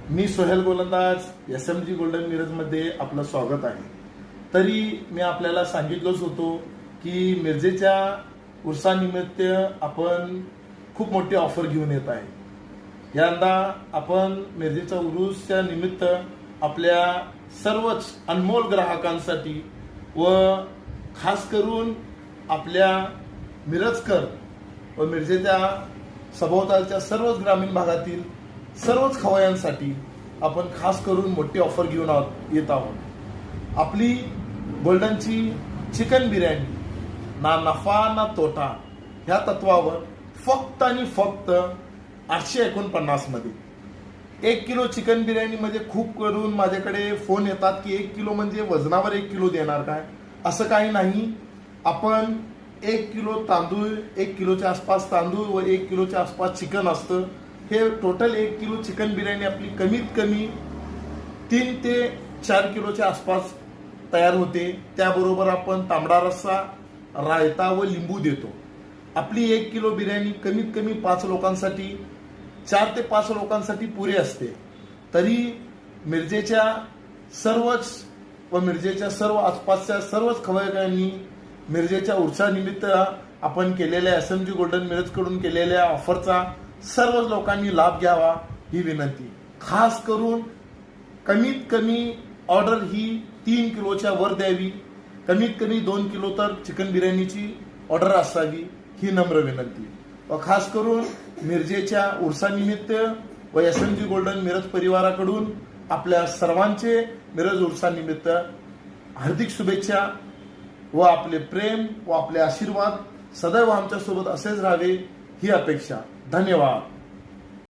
मी सोहेल गोलंदाज SMG golden मिरजमध्ये आपलं स्वागत आहे. तरी मी आपल्याला सांगितलंच होतो की मिरजेच्या उर्सानिमित्त आपण खूप मोठी ऑफर घेऊन येत आहे. यंदा आपण मिरजेच्या उरूसच्या निमित्त आपल्या सर्वच अनमोल ग्राहकांसाठी व खास करून आपल्या मिरजकर व मिरजेच्या सभोवतालच्या सर्वच ग्रामीण भागातील सर्वच खवय्यांसाठी आपण खास करून मोठी ऑफर घेऊन येत आहोत. आपली गोल्डनची चिकन बिर्याणी ना नफा ना तोटा ह्या तत्वावर फक्त आणि फक्त 849 मध्ये 1 किलो चिकन बिर्याणी म्हणजे खूप करून माझ्याकडे फोन येतात की 1 किलो म्हणजे वजनावर 1 किलो देणार काय. असं काही नाही. आपण 1 किलो तांदूळ, 1 किलोच्या आसपास तांदूळ व 1 किलोच्या आसपास चिकन असतं. हे टोटल 1 किलो चिकन बिर्याणी आपली कमीत कमी 3 ते 4 किलोच्या आसपास तयार होते. त्याबरोबर आपण तांबडा रस्सा, रायता व लिंबू देतो. आपली 1 किलो बिर्याणी कमीत कमी 5 लोकांसाठी, 4 ते 5 लोकांसाठी पुरे असते. तरी मिरजेच्या सर्वच व मिरजेच्या सर्व आसपासच्या सर्वच खवय्यांनी मिरजेच्या उर्सानिमित्त आपण केलेल्या SMG गोल्डन मिरजकडून केलेल्या ऑफरचा सर्वच लोकांनी लाभ घ्यावा ही विनंती. खास करून कमीत कमी ऑर्डर ही 3 किलोच्या वर द्यावी. कमीत कमी 2 किलो तर चिकन बिर्याणीची ऑर्डर असावी ही नम्र विनंती. व खास करून मिरजेच्या उर्सानिमित्त व SMG गोल्डन मिरज परिवाराकडून आपल्या सर्वांचे मिरज उर्सानिमित्त हार्दिक शुभेच्छा व आपले प्रेम व आपले आशीर्वाद सदैव आमच्यासोबत असेच राहावे ही अपेक्षा. धन्यवाद.